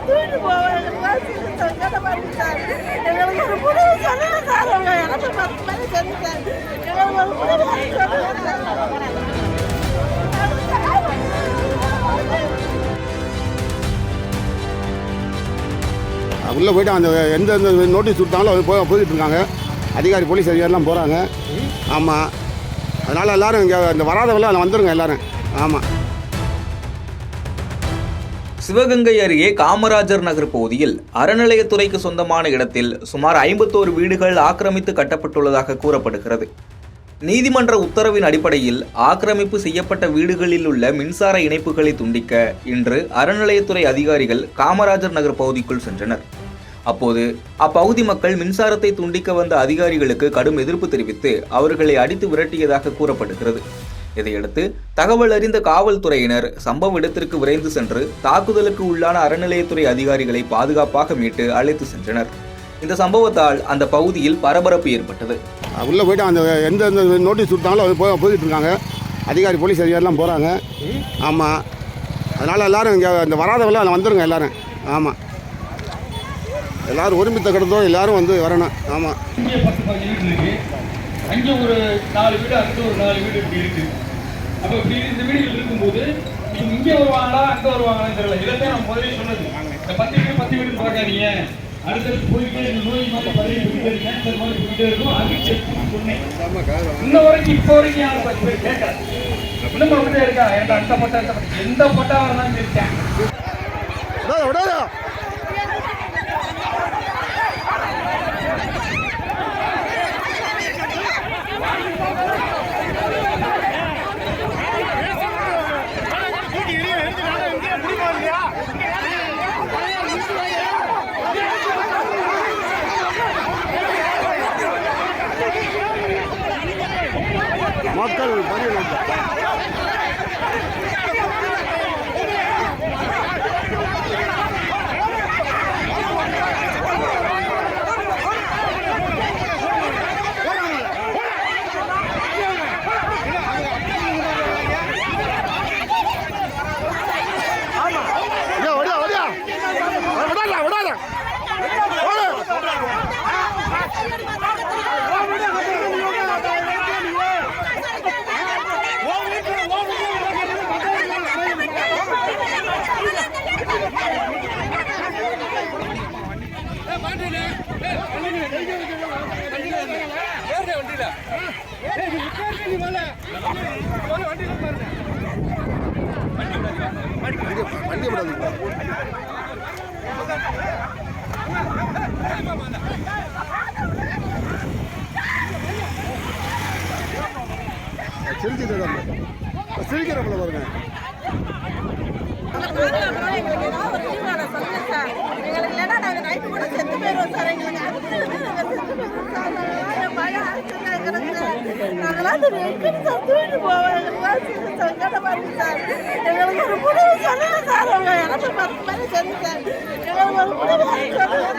தூக்கிட்டு போவோம். எங்களுக்கு சங்கடமா இருக்கு சார். எங்களுக்கு ஒரு முடிவு சொல்லுங்க சார். அவங்க எனக்கு 10 பேர் செஞ்சுட்டாங்க. எங்களுக்கு ஒரு முடிவு சொல்லுங்க சார். உள்ளே போய்ட்டு அந்த எந்த நோட்டீஸ் கொடுத்தாங்களோ அது போயிட்டு இருக்காங்க. அதிகாரி போலீஸ் அதிகாரிலாம் போகிறாங்க. ஆமாம், அதனால் எல்லோரும் இங்கே இந்த வராதவெல்லாம் அதில் வந்துடுங்க எல்லோரும். ஆமாம். சிவகங்கை அருகே காமராஜர் நகர் பகுதியில் அறநிலையத்துறைக்கு சொந்தமான இடத்தில் சுமார் 51 வீடுகள் ஆக்கிரமித்து கட்டப்பட்டுள்ளதாக கூறப்படுகிறது. நீதிமன்ற உத்தரவின் அடிப்படையில் ஆக்கிரமிப்பு செய்யப்பட்ட வீடுகளில் உள்ள மின்சார இணைப்புகளை துண்டிக்க இன்று அறநிலையத்துறை அதிகாரிகள் காமராஜர் நகர் பகுதிக்குள் சென்றனர். அப்போது அப்பகுதி மக்கள் மின்சாரத்தை துண்டிக்க வந்த அதிகாரிகளுக்கு கடும் எதிர்ப்பு தெரிவித்து அவர்களை அடித்து விரட்டியதாக கூறப்படுகிறது. இதையடுத்து தகவல் அறிந்த காவல்துறையினர் சம்பவ இடத்திற்கு விரைந்து சென்று தாக்குதலுக்கு உள்ளான அறநிலையத்துறை அதிகாரிகளை பாதுகாப்பாக மீட்டு அழைத்து சென்றனர். இந்த சம்பவத்தால் அந்த பகுதியில் பரபரப்பு ஏற்பட்டது. உள்ளே போய்ட்டு அந்த எந்த நோட்டீஸ் கொடுத்தாங்களோ அது போயிட்டு இருக்காங்க. அதிகாரி போலீஸ் அதிகாரிலாம் போகிறாங்க. ஆமாம், அதனால் எல்லோரும் இங்கே இந்த வராதவெல்லாம் அதில் வந்துடுங்க எல்லோரும். ஆமாம், எல்லோரும் ஒருமித்த கிடந்தோம், எல்லோரும் வந்து வரணும். ஆமாம், இங்கே 10-15 வீடு இருக்குது, அங்கே ஒரு 4 வீடு, அங்கே ஒரு 4 வீடு இப்படி இருக்குது. அப்போ இப்படி இந்த வீடுகள் இருக்கும்போது இங்கே வருவாங்களா அங்கே வருவாங்களான்னு தெரியல. இதைத்தான் நான் முதலே சொன்னது. இந்த 10 வீடு பார்க்காதீங்க, அடுத்தடுத்து போயிட்டே இந்த நோய் மாதிரி பதவி போயிட்டே கேன்சர் மாதிரி போயிட்டே இருக்கும். அதுக்கு செக் சொன்னேன். இன்ன வரைக்கும் இப்போ வரைக்கும் யாரும் 10 பேர் கேட்கல. இன்னும் அப்படியே இருக்கா? எந்த அந்த பட்டா எந்த பட்டா வரலாம்னு இருக்கேன். மக்கள் சிரிக்கிறப்பல பாருங்க. எங்களுக்கு இல்லைன்னா நாங்கள் நைட்டு கூட செத்து போயிடுவோம் சார். எங்களுக்கு அடுத்து செத்து போயிடுவோம் சார். பயம் ஆச்சுன்னா நாங்களாம் தூக்கிட்டு போவோம். எங்களுக்கு சங்கடமா இருக்கு சார். எங்களுக்கு ஒரு முடிவு சொல்லுங்க சார். அவங்க எனக்கு 10 பேர் செஞ்சுட்டாங்க. எங்களுக்கு ஒரு முடிவு சொல்லுங்க.